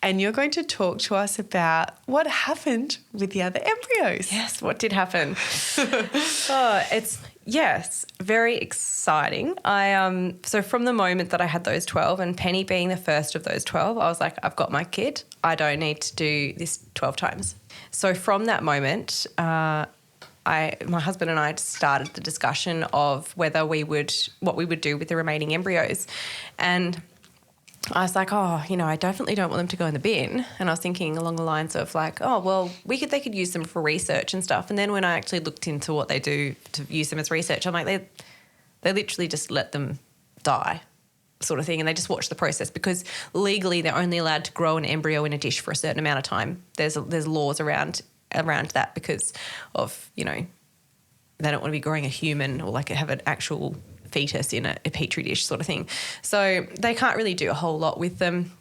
and you're going to talk to us about what happened with the other embryos. Yes, what did happen? Yes, very exciting. So from the moment that I had those 12 and Penny being the first of those 12, I was like, I've got my kid. I don't need to do this 12 times. So from that moment, my husband and I started the discussion of what we would do with the remaining embryos. And I was like, I definitely don't want them to go in the bin. And I was thinking along the lines of like, they could use them for research and stuff. And then when I actually looked into what they do to use them as research, I'm like, they literally just let them die sort of thing. And they just watch the process because legally they're only allowed to grow an embryo in a dish for a certain amount of time. There's laws around that because of, they don't want to be growing a human or like have an actual fetus in a petri dish sort of thing. So they can't really do a whole lot with them.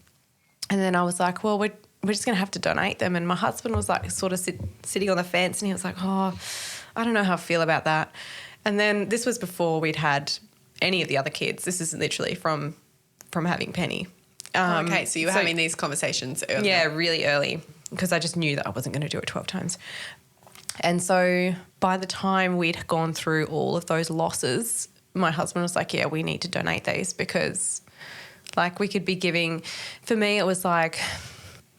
And then I was like, well, we're just going to have to donate them. And my husband was like sort of sitting on the fence and he was like, I don't know how I feel about that. And then this was before we'd had any of the other kids. This is literally from having Penny. Okay, so you were having these conversations early. Yeah, really early because I just knew that I wasn't going to do it 12 times. And so by the time we'd gone through all of those losses, my husband was like, yeah, we need to donate these because like we could be giving, for me it was like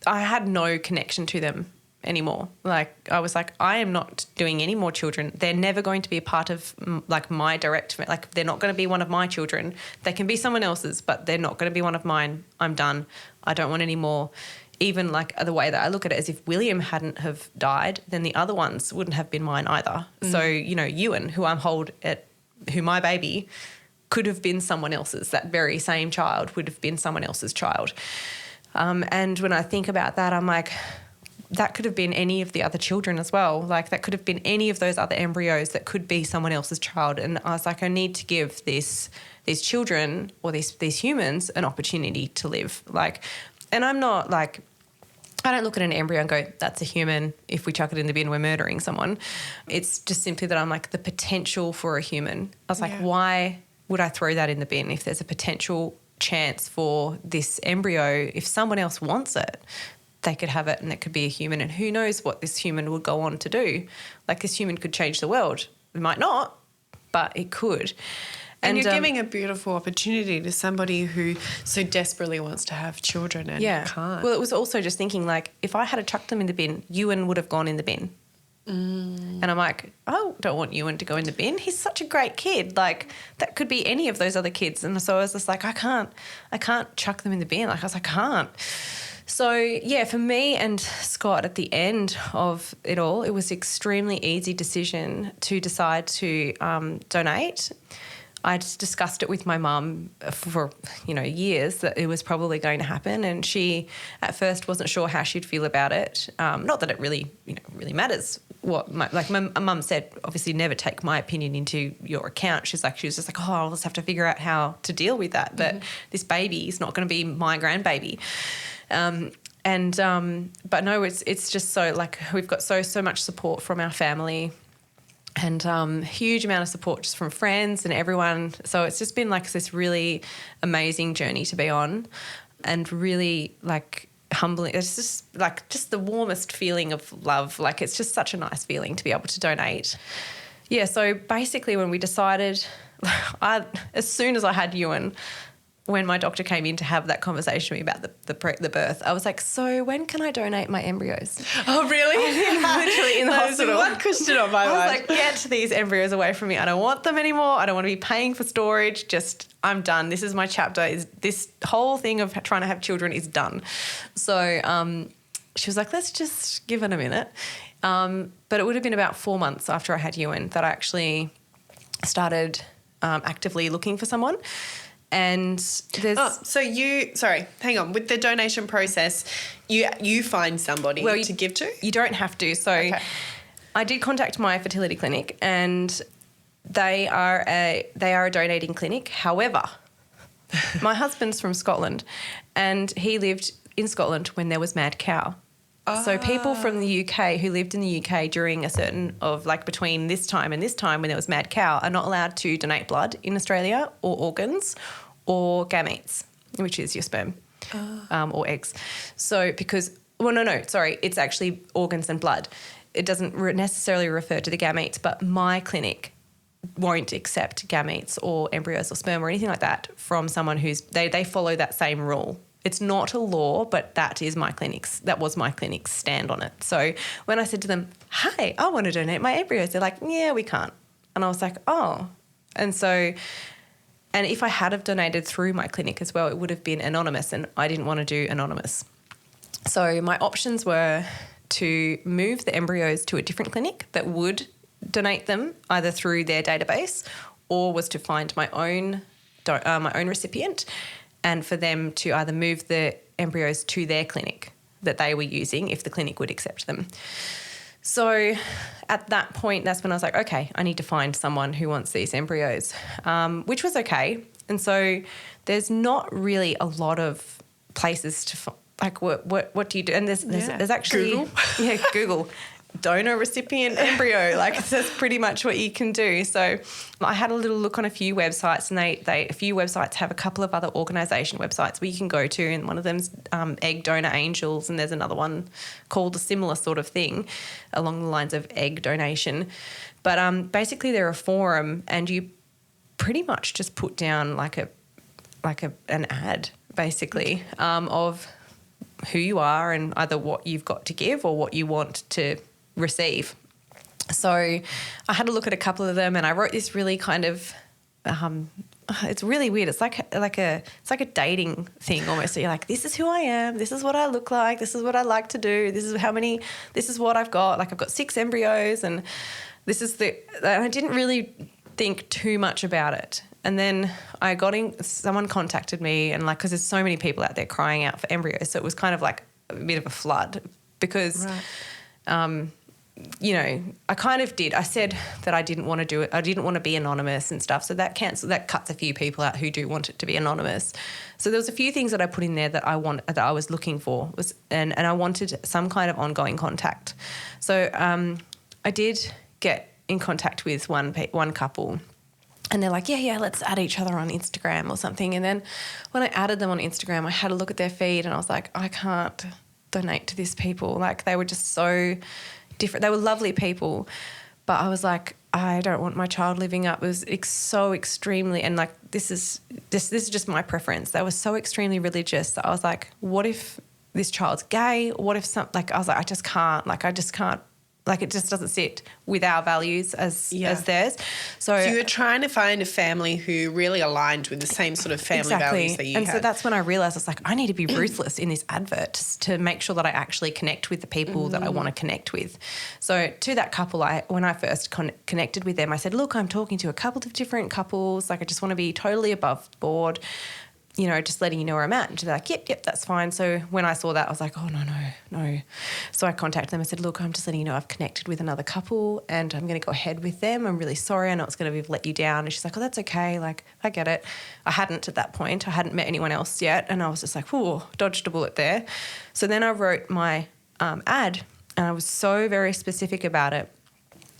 I had no connection to them anymore. Like I was like, I am not doing any more children. They're never going to be a part of like my direct, like they're not going to be one of my children. They can be someone else's, but they're not going to be one of mine. I'm done. I don't want any more. Even like the way that I look at it is if William hadn't have died, then the other ones wouldn't have been mine either. So, Ewan, who my baby could have been someone else's, that very same child would have been someone else's child. And when I think about that, I'm like, that could have been any of the other children as well. Like that could have been any of those other embryos that could be someone else's child. And I was like, I need to give these children or these humans an opportunity to live. Like, and I'm not like, I don't look at an embryo and go, that's a human. If we chuck it in the bin, we're murdering someone. It's just simply that I'm like the potential for a human. I was like, why would I throw that in the bin if there's a potential chance for this embryo, if someone else wants it, they could have it and it could be a human, and who knows what this human would go on to do. Like this human could change the world. It might not, but it could. And you're giving a beautiful opportunity to somebody who so desperately wants to have children and can't. Well, it was also just thinking like if I had chucked them in the bin, Ewan would have gone in the bin. And I'm like, I don't want Ewan to go in the bin. He's such a great kid. Like that could be any of those other kids. And so I was just like, I can't chuck them in the bin. Like I was like, I can't. So, yeah, for me and Scott at the end of it all, it was an extremely easy decision to decide to donate. I just discussed it with my mum for, years that it was probably going to happen, and she at first wasn't sure how she'd feel about it. Not that it really, really matters what my mum said, obviously never take my opinion into your account. She was just like, I'll just have to figure out how to deal with that. But this baby is not going to be my grandbaby. But no, it's just so like we've got so much support from our family, and huge amount of support just from friends and everyone. So it's just been like this really amazing journey to be on, and really like humbling. It's just like just the warmest feeling of love. Like it's just such a nice feeling to be able to donate. Yeah. So basically, when we decided, as soon as I had Ewan, when my doctor came in to have that conversation with me about the birth, I was like, so when can I donate my embryos? Oh, really? Literally in the hospital. One question on my mind. I was like, get these embryos away from me. I don't want them anymore. I don't want to be paying for storage. Just, I'm done. This is my chapter. This whole thing of trying to have children is done. So she was like, let's just give it a minute. But it would have been about 4 months after I had Ewan that I actually started actively looking for someone. And there's hang on. With the donation process, you find somebody to give to? You don't have to. So I did contact my fertility clinic, and they are a donating clinic. However, my husband's from Scotland, and he lived in Scotland when there was mad cow. So people from the UK who lived in the UK during a certain of like between this time and this time when there was mad cow are not allowed to donate blood in Australia or organs or gametes, which is your sperm. or eggs. So it's actually organs and blood. It doesn't necessarily refer to the gametes, but my clinic won't accept gametes or embryos or sperm or anything like that from someone they follow that same rule. It's not a law, but that was my clinic's stand on it. So when I said to them, "Hi, I want to donate my embryos," they're like, "Yeah, we can't." And I was like, "Oh." And if I had have donated through my clinic as well, it would have been anonymous, and I didn't want to do anonymous. So my options were to move the embryos to a different clinic that would donate them either through their database, or was to find my own recipient, and for them to either move the embryos to their clinic that they were using if the clinic would accept them. So at that point, that's when I was like, okay, I need to find someone who wants these embryos, which was okay. And so there's not really a lot of places to like what do you do? And there's actually Google. Google donor recipient embryo, like that's pretty much what you can do. So I had a little look on a few websites, and a few websites have a couple of other organisation websites where you can go to, and one of them's Egg Donor Angels, and there's another one called a similar sort of thing along the lines of egg donation. But basically they're a forum, and you pretty much just put down like an ad basically of who you are and either what you've got to give or what you want to receive. So I had a look at a couple of them, and I wrote this really kind of it's really weird. It's like a dating thing almost. So you're like, this is who I am, this is what I look like, this is what I like to do, this is what I've got. Like I've got 6 embryos, and I didn't really think too much about it. And then someone contacted me, and like, because there's so many people out there crying out for embryos, so it was kind of like a bit of a flood because, I kind of did. I said that I didn't want to do it. I didn't want to be anonymous and stuff. So that cuts a few people out who do want it to be anonymous. So there was a few things that I put in there that I was looking for and I wanted some kind of ongoing contact. So I did get in contact with one couple. And they're like, yeah, let's add each other on Instagram or something. And then when I added them on Instagram, I had a look at their feed, and I was like, I can't donate to these people. Like they were just so different. They were lovely people, but I was like, I don't want my child living up. It was so extremely, and like this is just my preference. They were so extremely religious that I was like, what if this child's gay? What if I was like, I just can't. Like it just doesn't sit with our values as theirs. So you were trying to find a family who really aligned with the same sort of family values that you had. So that's when I realised I was like, I need to be ruthless in this advert to make sure that I actually connect with the people that I want to connect with. So to that couple, when I first connected with them, I said, look, I'm talking to a couple of different couples. Like I just want to be totally above board, just letting you know where I'm at. And they're like, yep, that's fine. So when I saw that, I was like, oh, no. So I contacted them. I said, look, I'm just letting you know I've connected with another couple and I'm going to go ahead with them. I'm really sorry. I know it's going to let you down. And she's like, oh, that's okay. Like, I get it. I hadn't at that point. I hadn't met anyone else yet. And I was just like, oh, dodged a bullet there. So then I wrote my ad, and I was so very specific about it.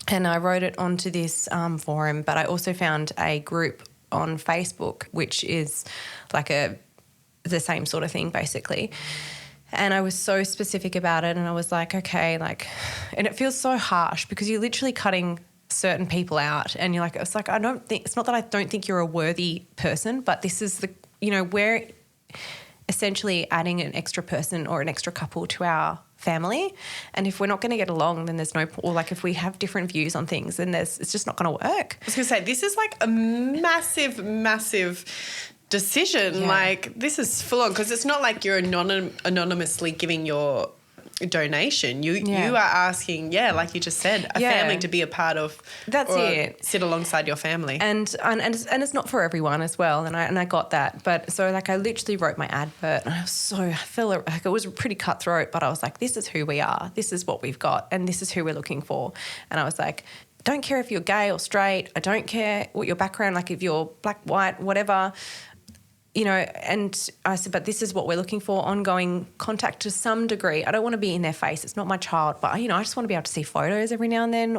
And I wrote it onto this forum, but I also found a group on Facebook, which is like the same sort of thing basically. And I was so specific about it, and I was like, okay, and it feels so harsh because you're literally cutting certain people out, and you're like, it's not that I don't think you're a worthy person, but this is we're essentially adding an extra person or an extra couple to our family, and if we're not going to get along, then there's if we have different views on things, then it's just not going to work. I was going to say, this is like a massive decision. Yeah. Like this is full on, because it's not like you're anonymously giving your donation. You are asking, like you just said, a family to be a part of. That's it. Sit alongside your family. And it's not for everyone as well. And I got that. But so I literally wrote my advert, and I felt like it was pretty cutthroat, but I was like, this is who we are. This is what we've got, and this is who we're looking for. And I was like, don't care if you're gay or straight. I don't care what your background, like if you're black, white, whatever. And I said, but this is what we're looking for, ongoing contact to some degree. I don't want to be in their face. It's not my child, but, I just want to be able to see photos every now and then, it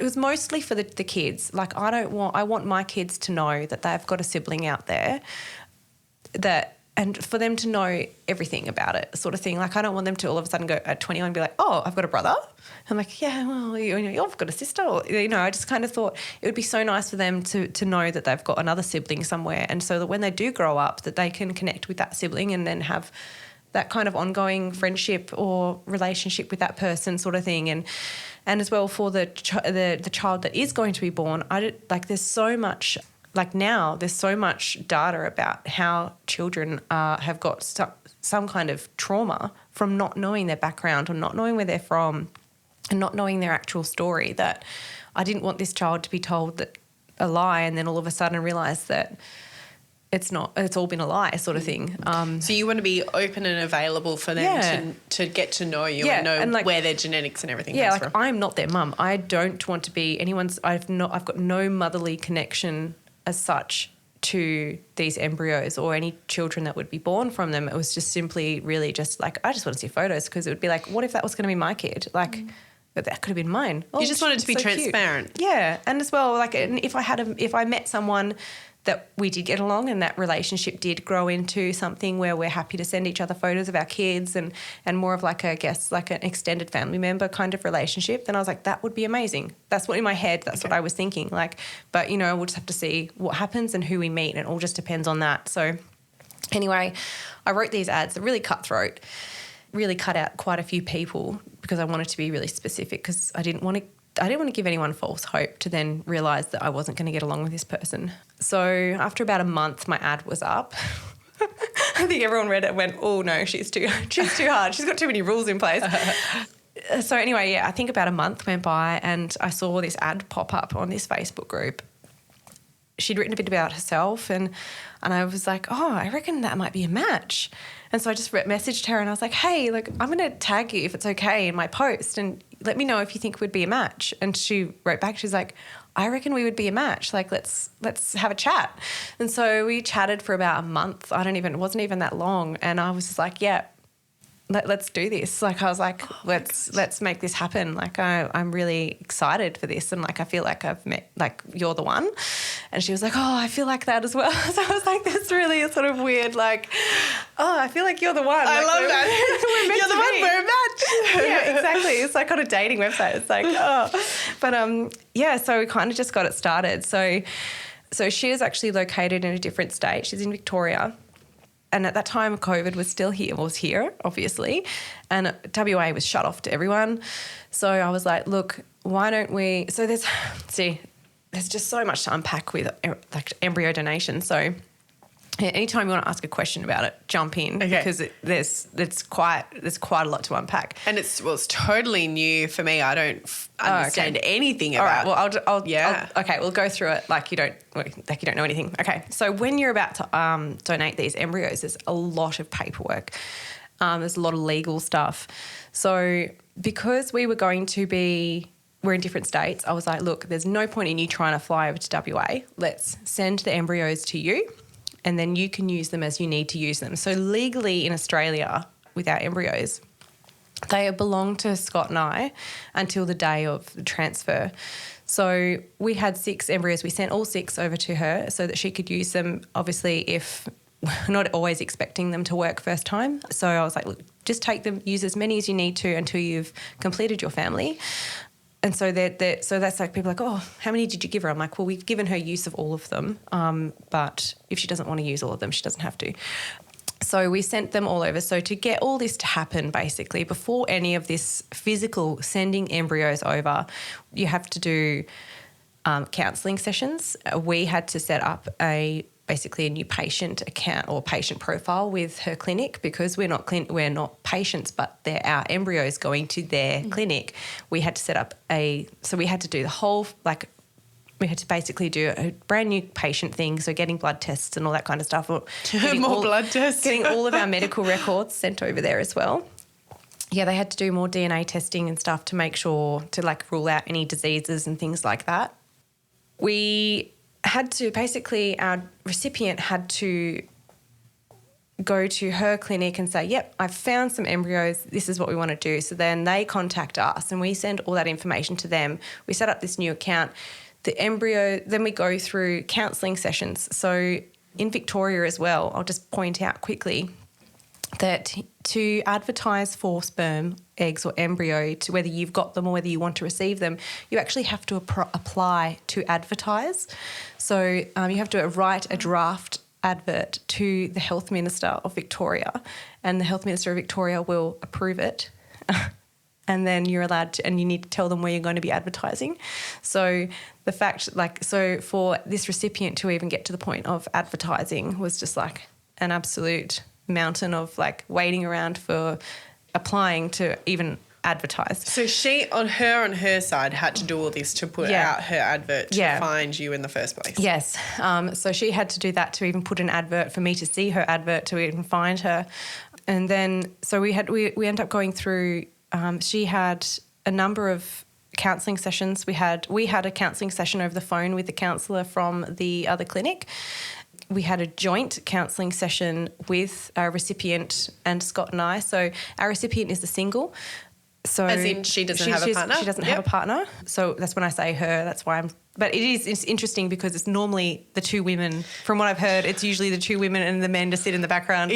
was mostly for the kids. Like I want my kids to know that they've got a sibling out there that and for them to know everything about it, sort of thing. Like, I don't want them to all of a sudden go at 21 and be like, oh, I've got a brother. I'm like, yeah, well, you've got a sister. Or, I just kind of thought it would be so nice for them to know that they've got another sibling somewhere, and so that when they do grow up, that they can connect with that sibling and then have that kind of ongoing friendship or relationship with that person, sort of thing. And as well for the child that is going to be born, there's so much. Like now, there's so much data about how children have got some kind of trauma from not knowing their background or not knowing where they're from and not knowing their actual story, that I didn't want this child to be told that a lie and then all of a sudden realise that it's all been a lie, sort of thing. So you want to be open and available for them to get to know you and know where their genetics and everything comes from. I'm not their mum. I don't want to be anyone's. I've got no motherly connection as such to these embryos or any children that would be born from them. It was just simply really just like, I just want to see photos, because it would be like, what if that was going to be my kid? Like, but that could have been mine. You just wanted to be transparent. Cute. Yeah. And as well, like, if I met someone that we did get along and that relationship did grow into something where we're happy to send each other photos of our kids and more of like, I guess, like an extended family member kind of relationship, then I was like, that would be amazing. That's what in my head, that's what I was thinking. Like, but, we'll just have to see what happens and who we meet, and it all just depends on that. So anyway, I wrote these ads. They're really cutthroat, really cut out quite a few people because I wanted to be really specific, because I didn't want to give anyone false hope to then realise that I wasn't going to get along with this person. So after about a month, my ad was up. I think everyone read it and went, oh, no, she's too hard. She's got too many rules in place. So anyway, I think about a month went by and I saw this ad pop up on this Facebook group. She'd written a bit about herself and I was like, oh, I reckon that might be a match. And so I just messaged her and I was like, hey, look, I'm going to tag you if it's okay in my post and let me know if you think we'd be a match. And she wrote back, she's like, I reckon we would be a match. Like, let's have a chat. And so we chatted for about a month. It wasn't even that long. And I was just like, yeah, let's do this. Like, I was like, let's make this happen. Like, I'm really excited for this. And like, I feel like I've met, like, you're the one. And she was like, oh, I feel like that as well. So I was like, that's really a sort of weird, like, oh, I feel like you're the one. I love that. You're the one, we're a match. Yeah, exactly. It's like on a dating website. It's like, oh. But so we kind of just got it started. So she is actually located in a different state. She's in Victoria. And at that time, COVID was here, obviously, and WA was shut off to everyone. So I was like, look, why don't we – so there's just so much to unpack with like embryo donation. So anytime you want to ask a question about it, jump in because there's quite a lot to unpack. And it's totally new for me. I don't understand anything about. All right. Well, we'll go through it like you don't know anything. Okay. So when you're about to donate these embryos, there's a lot of paperwork. There's a lot of legal stuff. So because we're in different states, I was like, look, there's no point in you trying to fly over to WA. Let's send the embryos to you, and then you can use them as you need to use them. So legally in Australia, with our embryos, they belong to Scott and I until the day of the transfer. So we had 6 embryos. We sent all 6 over to her so that she could use them, obviously, if we're not always expecting them to work first time. So I was like, look, just take them, use as many as you need to until you've completed your family. And so that's like people are like, oh, how many did you give her? I'm like, well, we've given her use of all of them, but if she doesn't want to use all of them, she doesn't have to. So we sent them all over. So to get all this to happen, basically, before any of this physical sending embryos over, you have to do counselling sessions. We had to set up basically a new patient account or patient profile with her clinic, because we're not patients, but they're our embryos going to their clinic. We had to set up so we had to do the whole, like, we had to basically do a brand new patient thing, so getting blood tests and all that kind of stuff. Blood tests. Getting all of our medical records sent over there as well. Yeah, they had to do more DNA testing and stuff to make sure to, like, rule out any diseases and things like that. We had to basically, our recipient had to go to her clinic and say, yep, I've found some embryos, this is what we want to do. So then they contact us and we send all that information to them. We set up this new account. The embryo, then we go through counselling sessions. So in Victoria as well, I'll just point out quickly that to advertise for sperm, eggs or embryo, to whether you've got them or whether you want to receive them, you actually have to apply to advertise. So you have to write a draft advert to the Health Minister of Victoria, and the Health Minister of Victoria will approve it. And then you're allowed to, and you need to tell them where you're going to be advertising. So the fact, so for this recipient to even get to the point of advertising was just like an absolute mountain of waiting around for applying to even advertise. So she, on her side, had to do all this to put out her advert to find you in the first place. Yes. So she had to do that to even put an advert for me to see her advert to even find her. And then, so we ended up going through, she had a number of counselling sessions. We had a counselling session over the phone with the counsellor from the other clinic. We had a joint counselling session with our recipient and Scott and I. So our recipient is a single. So as in she doesn't have a partner? She doesn't have a partner. So that's when I say her, that's why but it's interesting because it's normally the two women. From what I've heard, it's usually the two women and the men just sit in the background.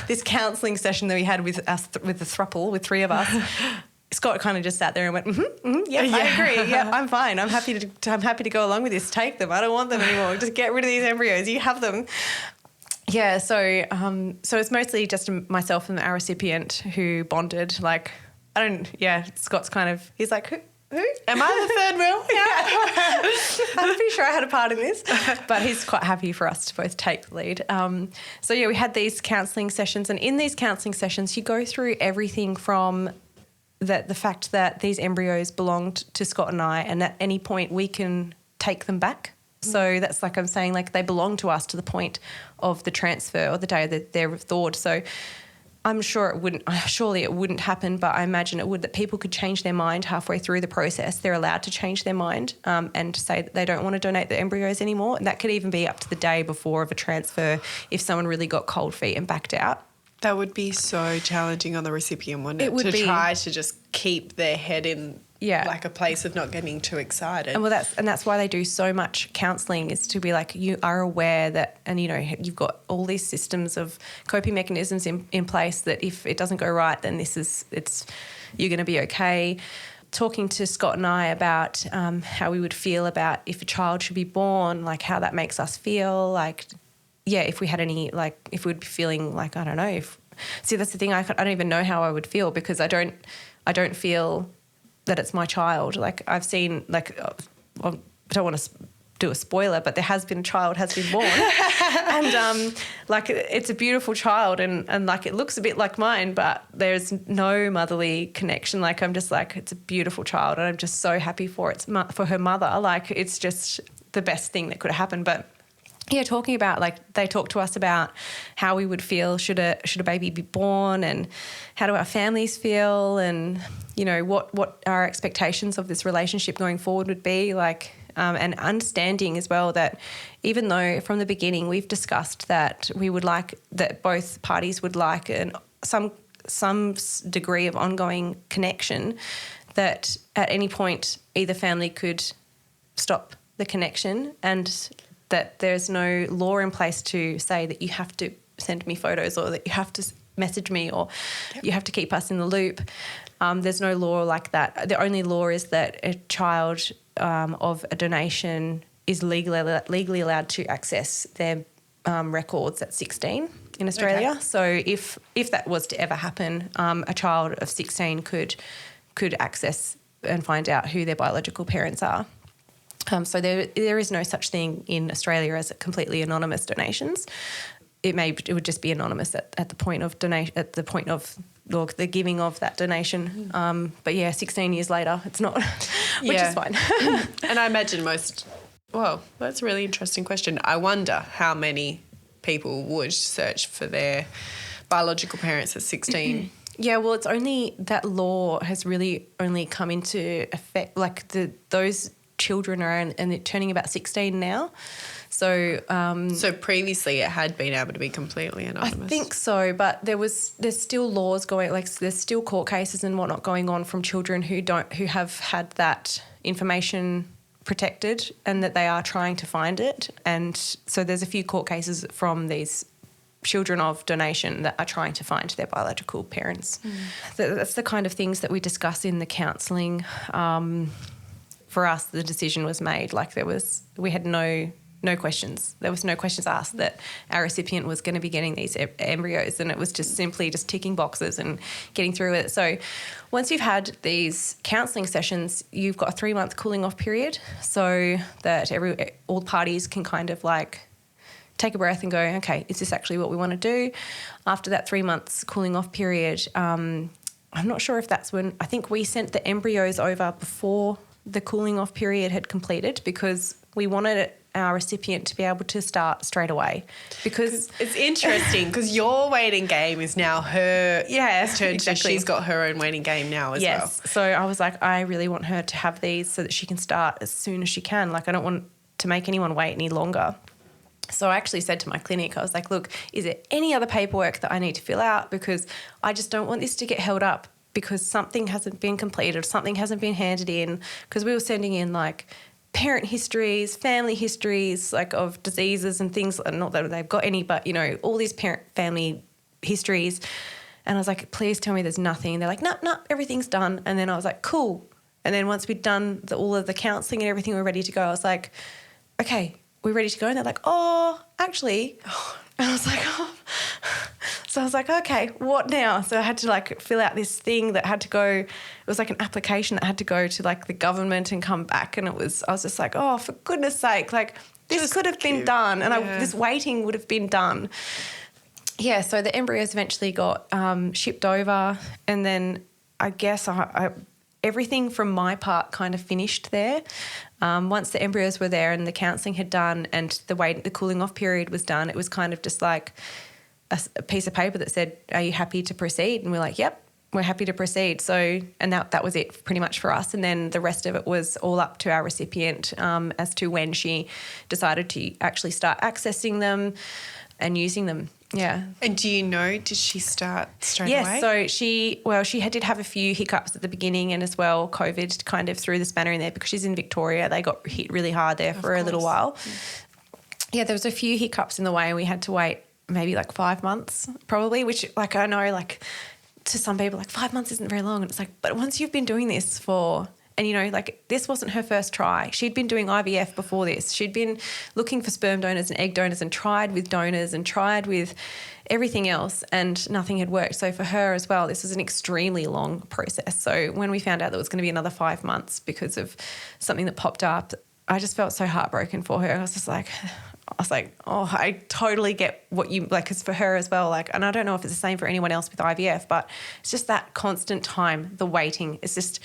This counselling session that we had with us, with the throuple, with three of us, Scott kind of just sat there and went, I agree. Yeah, I'm fine. I'm happy to go along with this. Take them. I don't want them anymore. Just get rid of these embryos. You have them. Yeah, so it's mostly just myself and our recipient who bonded. Scott's kind of, he's like, who? Am I the third wheel? Yeah. I'm pretty sure I had a part in this. But he's quite happy for us to both take the lead. We had these counselling sessions, and in these counselling sessions you go through everything from the fact that these embryos belonged to Scott and I, and at any point we can take them back. So that's like I'm saying, they belong to us to the point of the transfer or the day that they're thawed. So I'm sure surely it wouldn't happen, but I imagine it would, that people could change their mind halfway through the process. They're allowed to change their mind and say that they don't want to donate the embryos anymore. And that could even be up to the day before of a transfer if someone really got cold feet and backed out. That would be so challenging on the recipient, wouldn't it? Try to just keep their head in a place of not getting too excited. And that's why they do so much counselling, is to be like, you are aware that, and you've got all these systems of coping mechanisms in place that if it doesn't go right, then you're going to be okay. Talking to Scott and I about how we would feel about if a child should be born, how that makes us feel, if we had any, if we'd be feeling I don't know. See, that's the thing. I don't even know how I would feel because I don't feel that it's my child. I've seen, I don't want to do a spoiler, but there has been a child has been born, and it's a beautiful child, and it looks a bit like mine, but there's no motherly connection. I'm just it's a beautiful child, and I'm just so happy for for her mother. It's just the best thing that could have happened, but. Yeah, talking about they talk to us about how we would feel should a baby be born, and how do our families feel, and what our expectations of this relationship going forward would be and understanding as well that even though from the beginning we've discussed that we would like that both parties would like some degree of ongoing connection, that at any point either family could stop the connection, and that there's no law in place to say that you have to send me photos or that you have to message me or you have to keep us in the loop. There's no law like that. The only law is that a child of a donation is legally allowed to access their records at 16 in Australia. Okay. So if that was to ever happen, a child of 16 could access and find out who their biological parents are. So there is no such thing in Australia as completely anonymous donations. It would just be anonymous at the point of the giving of that donation. But 16 years later, it's not, which is fine. And I imagine that's a really interesting question. I wonder how many people would search for their biological parents at 16. Yeah, well, it's only that law has really only come into effect. Those children are and turning about 16 now. So previously it had been able to be completely anonymous. I think so, but there's still laws going, there's still court cases and whatnot going on from children who have had that information protected and that they are trying to find it. And so there's a few court cases from these children of donation that are trying to find their biological parents. That's the kind of things that we discuss in the counselling. For us, the decision was made. Like we had no questions. There was no questions asked that our recipient was going to be getting these embryos, and it was just simply just ticking boxes and getting through it. So once you've had these counselling sessions, you've got a 3-month cooling off period so that all parties can kind of like take a breath and go, okay, is this actually what we want to do? After that 3 months cooling off period, I'm not sure if that's when, I think we sent the embryos over before the cooling off period had completed because we wanted our recipient to be able to start straight away. Because it's interesting because your waiting game is now her turn. Exactly. So she's got her own waiting game now as well. Yes. So I was like, I really want her to have these so that she can start as soon as she can. Like I don't want to make anyone wait any longer. So I actually said to my clinic, I was like, look, is there any other paperwork that I need to fill out? Because I just don't want this to get held up because something hasn't been completed, something hasn't been handed in. Because we were sending in like parent histories, family histories, like of diseases and things, not that they've got any, but, you know, all these family histories. And I was like, please tell me there's nothing. And they're like, no, everything's done. And then I was like, cool. And then once we'd done all of the counselling and everything, we were ready to go. I was like, okay, we're ready to go. And they're like, oh, actually. And I was like, oh. So I was like, okay, what now? So I had to like fill out this thing that had to go, it was like an application that had to go to like the government and come back. And I was just like, oh, for goodness sake, like this just could have been done. And this waiting would have been done. Yeah, so the embryos eventually got shipped over, and then I guess everything from my part kind of finished there. Once the embryos were there and the counselling had done and the cooling off period was done, it was kind of just like a piece of paper that said, are you happy to proceed? And we're like, yep, we're happy to proceed. So, and that was it pretty much for us. And then the rest of it was all up to our recipient as to when she decided to actually start accessing them and using them. Yeah. And do you know, did she start straight away? Yes, so she did have a few hiccups at the beginning, and as well COVID kind of threw the spanner in there because she's in Victoria. They got hit really hard there for a little while. Yeah, there was a few hiccups in the way, and we had to wait maybe like 5 months probably, which like I know like to some people like 5 months isn't very long, and it's like, but once you've been doing this for... And, you know, like this wasn't her first try. She'd been doing IVF before this. She'd been looking for sperm donors and egg donors and tried with donors and tried with everything else, and nothing had worked. So for her as well, this was an extremely long process. So when we found out that it was going to be another 5 months because of something that popped up, I just felt so heartbroken for her. I was like, oh, I totally get what you like, because for her as well, like, and I don't know if it's the same for anyone else with IVF, but it's just that constant time, the waiting. It's just...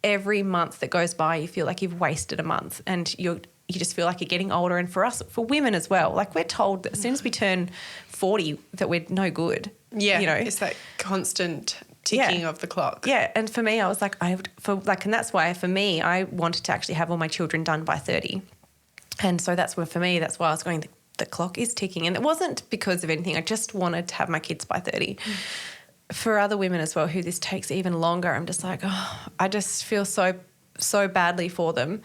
every month that goes by, you feel like you've wasted a month, and you just feel like you're getting older. And for us, for women as well, like we're told that as soon as we turn 40 that we're no good. Yeah, you know, it's that constant ticking of the clock. Yeah, and for me, I was like, and that's why for me, I wanted to actually have all my children done by 30, and so that's why I was going. The clock is ticking, and it wasn't because of anything. I just wanted to have my kids by 30. For other women as well who this takes even longer, I'm just like, oh, I just feel so badly for them.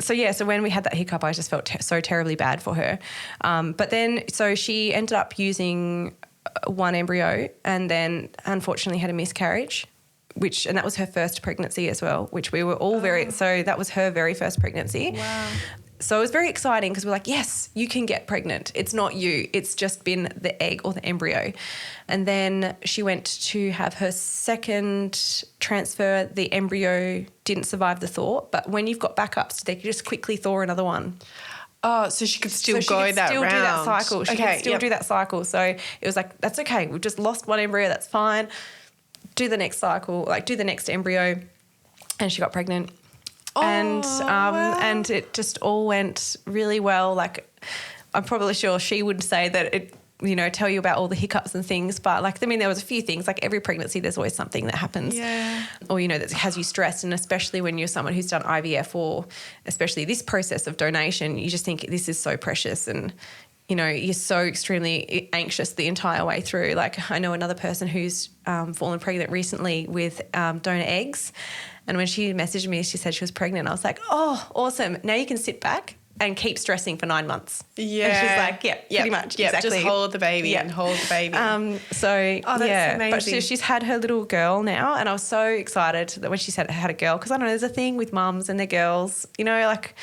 So, yeah, so when we had that hiccup, I just felt so terribly bad for her. But then, so she ended up using one embryo and then unfortunately had a miscarriage, and that was her first pregnancy as well, which we were all so that was her very first pregnancy. Wow. So it was very exciting because we're like, yes, you can get pregnant. It's not you. It's just been the egg or the embryo. And then she went to have her second transfer. The embryo didn't survive the thaw, but when you've got backups, they can just quickly thaw another one. Oh, so she could still go that round. Still do that cycle. She could still do that cycle. So it was like, that's okay. We've just lost one embryo. That's fine. Do the next cycle, like do the next embryo. And she got pregnant. And it just all went really well. Like, I'm probably sure she would say that it, you know, tell you about all the hiccups and things. But like, I mean, there was a few things, like every pregnancy, there's always something that happens. Yeah. Or, you know, that has you stressed. And especially when you're someone who's done IVF, or especially this process of donation, you just think this is so precious, and, you know, you're so extremely anxious the entire way through. Like, I know another person who's fallen pregnant recently with donor eggs. And when she messaged me, she said she was pregnant. I was like, oh, awesome. Now you can sit back and keep stressing for 9 months. Yeah. And she's like, pretty much. Yeah, exactly. just hold the baby and hold the baby. That's amazing. But she's had her little girl now, and I was so excited that when she said I had a girl, because I don't know, there's a thing with mums and their girls, you know, like,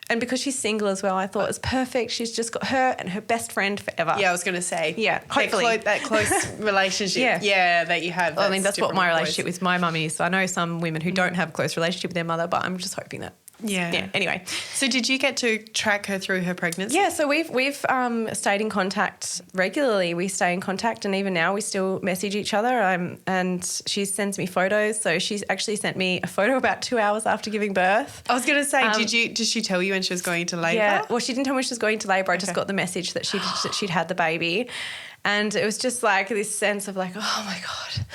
and because she's single as well, I thought it was perfect. She's just got her and her best friend forever. Yeah, I was going to say. Yeah, hopefully. That close relationship. that you have. Well, I mean, that's what my relationship with my mum is. So I know some women who don't have a close relationship with their mother, but I'm just hoping that. Yeah. Anyway, so did you get to track her through her pregnancy? Yeah. So we've stayed in contact regularly. We stay in contact, and even now we still message each other. And she sends me photos. So she's actually sent me a photo about 2 hours after giving birth. I was going to say, did she tell you when she was going to labour? Yeah. Well, she didn't tell me when she was going to labour. I just got the message that she'd had the baby. And it was just like this sense of like, oh my God.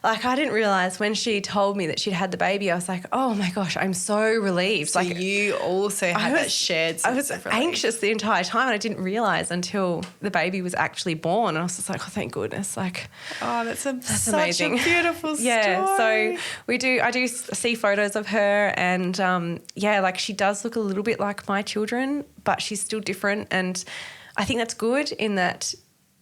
Like, I didn't realise when she told me that she'd had the baby, I was like, oh my gosh, I'm so relieved. So like, you also had that shared sense I was of relief. anxious the entire time, and I didn't realise until the baby was actually born. And I was just like, oh, thank goodness. Like, oh, that's such amazing. A beautiful story. Yeah, so I do see photos of her, and like she does look a little bit like my children, but she's still different. And I think that's good in that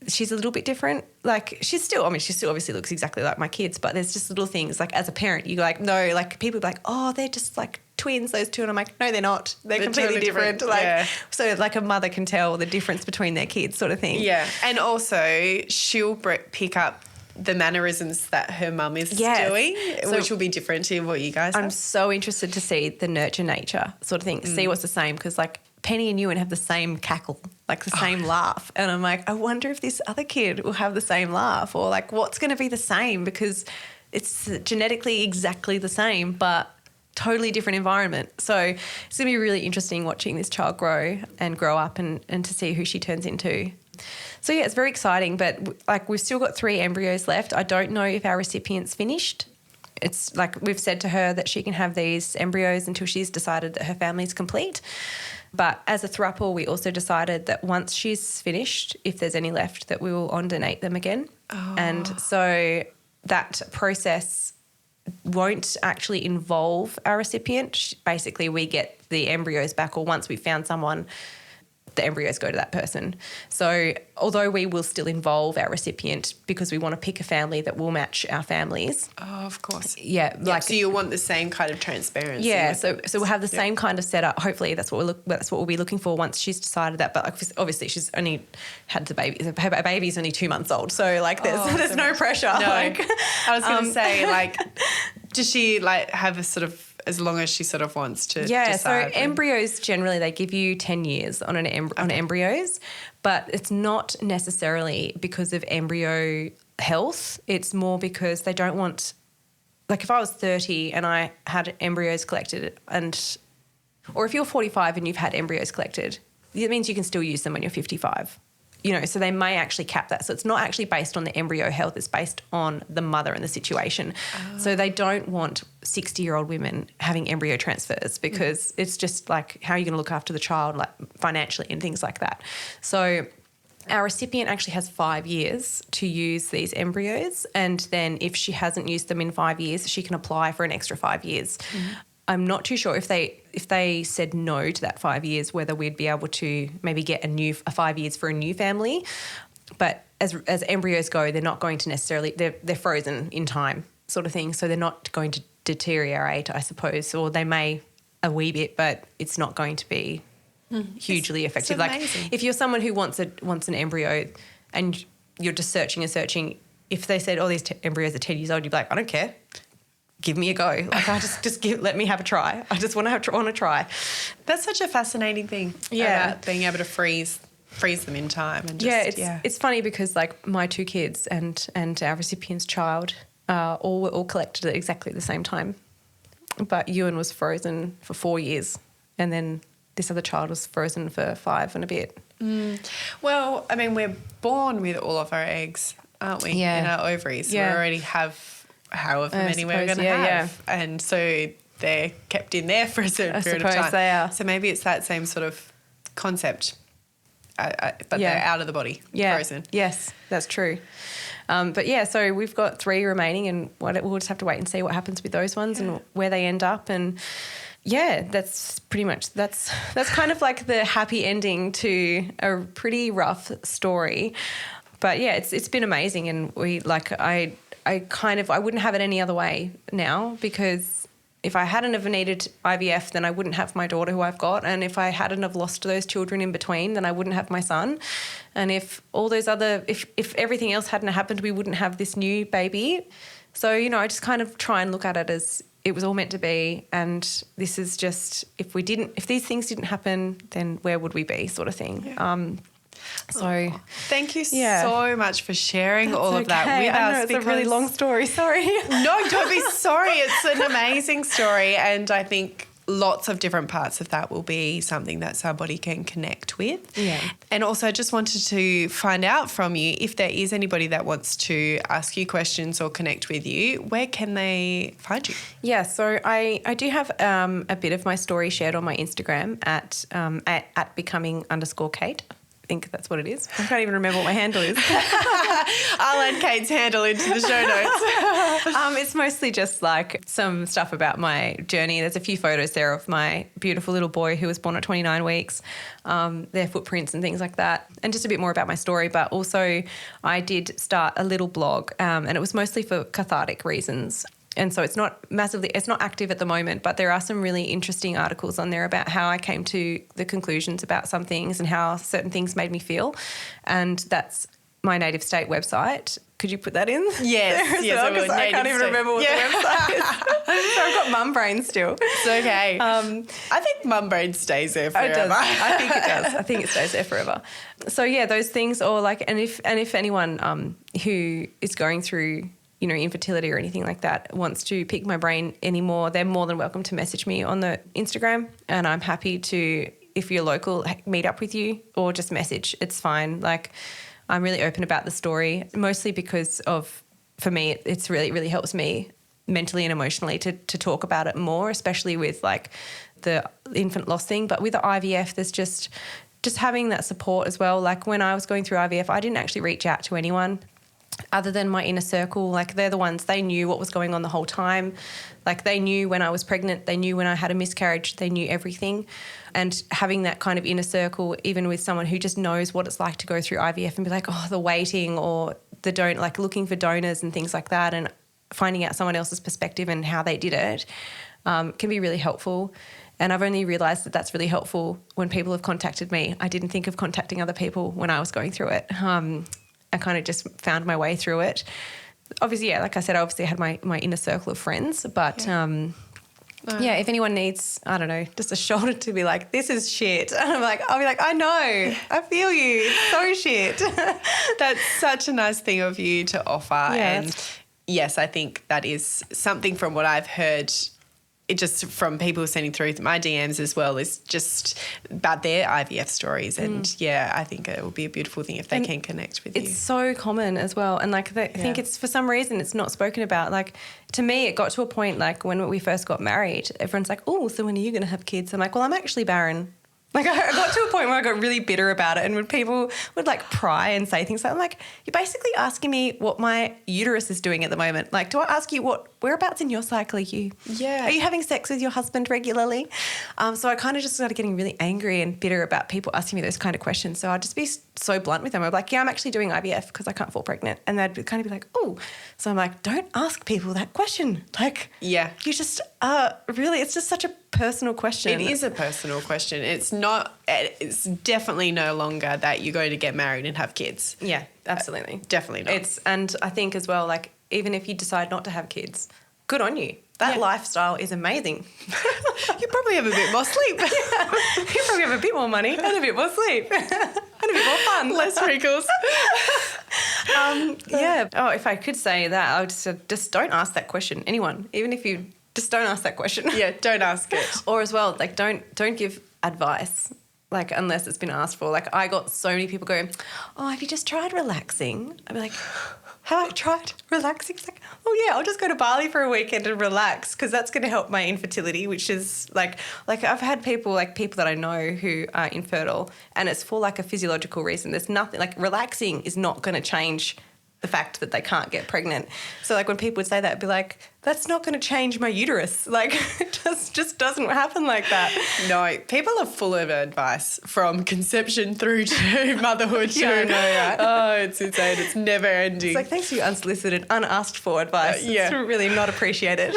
she's a little bit different. Like she still obviously looks exactly like my kids, but there's just little things like as a parent, you like, no, like people are like, oh, they're just like twins, those two. And I'm like, no, they're not. They're completely totally different. Like, so like a mother can tell the difference between their kids sort of thing. Yeah. And also she'll pick up the mannerisms that her mum is doing, which will be different to what you guys have. I'm so interested to see the nurture nature sort of thing, see what's the same, because like Penny and Ewan have the same cackle, like the same laugh. And I'm like, I wonder if this other kid will have the same laugh, or like what's going to be the same, because it's genetically exactly the same but totally different environment. So it's going to be really interesting watching this child grow up and to see who she turns into. So, yeah, it's very exciting, but like we've still got 3 embryos left. I don't know if our recipient's finished. It's like we've said to her that she can have these embryos until she's decided that her family's complete. But as a throuple, we also decided that once she's finished, if there's any left, that we will on-donate them again. Oh. And so that process won't actually involve our recipient. Basically, we get the embryos back, or once we've found someone, the embryos go to that person. So although we will still involve our recipient because we want to pick a family that will match our families. Oh, of course. Yeah. So you want the same kind of transparency. Yeah. So we'll have the same kind of setup. Hopefully that's what we'll be looking for once she's decided that. But like, obviously she's only had the baby. Her baby's only 2 months old. So like there's no pressure. No. Like, I was going to say, like, does she like have a sort of, as long as she sort of wants to decide. So embryos generally, they give you 10 years on on embryos, but it's not necessarily because of embryo health. It's more because they don't want, like if I was 30 and I had embryos collected or if you're 45 and you've had embryos collected, it means you can still use them when you're 55. You know, so they may actually cap that. So it's not actually based on the embryo health. It's based on the mother and the situation. Oh. So they don't want 60-year-old women having embryo transfers because it's just like, how are you going to look after the child, like financially and things like that. So our recipient actually has 5 years to use these embryos, and then if she hasn't used them in 5 years, she can apply for an extra 5 years. Mm-hmm. I'm not too sure if they said no to that 5 years, whether we'd be able to maybe get a 5 years for a new family. But as embryos go, they're not going to necessarily, they're frozen in time sort of thing. So they're not going to deteriorate, I suppose, or they may a wee bit, but it's not going to be hugely effective. Like if you're someone who wants an embryo and you're just searching and searching, if they said, these embryos are 10 years old, you'd be like, I don't care. Give me a go. Like let me have a try. I just want to try. That's such a fascinating thing. Yeah, about being able to freeze them in time and just, it's funny because like my 2 kids and our recipient's child were all collected at exactly the same time, but Ewan was frozen for 4 years, and then this other child was frozen for 5 and a bit. Well, I mean, we're born with all of our eggs, aren't we? Yeah. In our ovaries. Yeah. We already have however many we're going to have. Yeah. And so they're kept in there for a certain period of time. They are. So maybe it's that same sort of concept, but they're out of the body, frozen. Yes, that's true. But yeah, so we've got 3 remaining, and we'll just have to wait and see what happens with those ones and where they end up. And yeah, that's pretty much that's kind of like the happy ending to a pretty rough story. But yeah, it's been amazing, and I wouldn't have it any other way now, because if I hadn't have needed IVF, then I wouldn't have my daughter who I've got. And if I hadn't have lost those children in between, then I wouldn't have my son. And if all those if everything else hadn't happened, we wouldn't have this new baby. So, I just kind of try and look at it as it was all meant to be. And this is just, if these things didn't happen, then where would we be, sort of thing. Yeah. So thank you so much for sharing all of that with us. It's a really long story. Sorry. No, don't be sorry. It's an amazing story, and I think lots of different parts of that will be something that somebody can connect with. Yeah. And also, I just wanted to find out from you, if there is anybody that wants to ask you questions or connect with you, where can they find you? Yeah, so I do have a bit of my story shared on my Instagram at becoming_Kate. I think that's what it is. I can't even remember what my handle is. I'll add Kate's handle into the show notes. It's mostly just like some stuff about my journey. There's a few photos there of my beautiful little boy who was born at 29 weeks, their footprints and things like that, and just a bit more about my story. But also I did start a little blog, and it was mostly for cathartic reasons. And so it's not active at the moment, but there are some really interesting articles on there about how I came to the conclusions about some things and how certain things made me feel. And that's my Native State website. Could you put that in? Yes. Because I can't even remember what the website is. So I've got mum brain still. It's okay. I think mum brain stays there forever. It does. I think it does. I think it stays there forever. So yeah, those things, or like, and if anyone who is going through infertility or anything like that wants to pick my brain anymore, they're more than welcome to message me on the Instagram, and I'm happy to, if you're local, meet up with you or just message. It's fine. Like, I'm really open about the story, mostly because for me, it's really, really helps me mentally and emotionally to talk about it more, especially with like the infant loss thing. But with the IVF, there's just having that support as well. Like when I was going through IVF, I didn't actually reach out to anyone other than my inner circle. Like, they're the ones, they knew what was going on the whole time. Like, they knew when I was pregnant, they knew when I had a miscarriage, they knew everything. And having that kind of inner circle, even with someone who just knows what it's like to go through IVF and be like, the waiting or like looking for donors and things like that, and finding out someone else's perspective and how they did it, can be really helpful. And I've only realised that that's really helpful when people have contacted me. I didn't think of contacting other people when I was going through it. I kind of just found my way through it. Obviously, yeah, like I said, I obviously had my inner circle of friends, but if anyone needs, I don't know, just a shoulder to be like, this is shit. And I'll be like, I know, I feel you. It's so shit. That's such a nice thing of you to offer. Yeah. And yes, I think that is something from what I've heard, it just from people sending through my DMs as well, is just about their IVF stories. And I think it will be a beautiful thing if they can connect with you. It's so common as well. And I think it's, for some reason, it's not spoken about. Like, to me, it got to a point, like when we first got married, everyone's like, oh, so when are you going to have kids? I'm like, well, I'm actually barren. Like, I got to a point where I got really bitter about it, and when people would like pry and say things like, I'm like, you're basically asking me what my uterus is doing at the moment. Like, do I ask you whereabouts in your cycle are you? Yeah. Are you having sex with your husband regularly? So I kind of just started getting really angry and bitter about people asking me those kind of questions. So I'd just be so blunt with them. I'm like, yeah, I'm actually doing IVF because I can't fall pregnant. And they'd kind of be like, oh. So I'm like, don't ask people that question. Like, yeah, you just really, it's just such a personal question. It is a personal question. It's definitely no longer that you're going to get married and have kids. Yeah, absolutely. Definitely not. And I think as well, like, even if you decide not to have kids, good on you. That lifestyle is amazing. You probably have a bit more sleep. Yeah. You probably have a bit more money and a bit more sleep and a bit more fun. Less wrinkles. Yeah. Oh, if I could say that, I would just don't ask that question. Anyone, even if you just don't ask that question. Yeah, don't ask it. Or as well, like, don't give advice, like, unless it's been asked for. Like, I got so many people going, oh, have you just tried relaxing? I'd be like, have I tried relaxing? It's like, oh yeah, I'll just go to Bali for a weekend and relax because that's going to help my infertility, which is like I've had people that I know who are infertile, and it's for like a physiological reason. There's nothing, like, relaxing is not going to change the fact that they can't get pregnant. So like when people would say that, I'd be like, that's not going to change my uterus. Like it just doesn't happen like that. No, people are full of advice from conception through to motherhood. Yeah, I know, right? Oh, it's insane. It's never ending. It's like, thanks for your unsolicited, unasked for advice. Yeah. It's really not appreciated.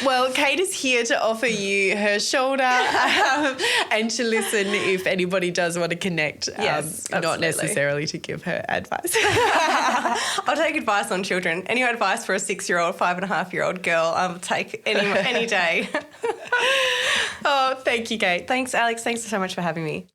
Well, Kate is here to offer you her shoulder and to listen if anybody does want to connect. Yes, not absolutely. necessarily to give her advice. I'll take advice on children. Any advice for a 6-year-old, 5.5-year-old girl, I'll take any day. Oh, thank you, Kate. Thanks, Alex. Thanks so much for having me.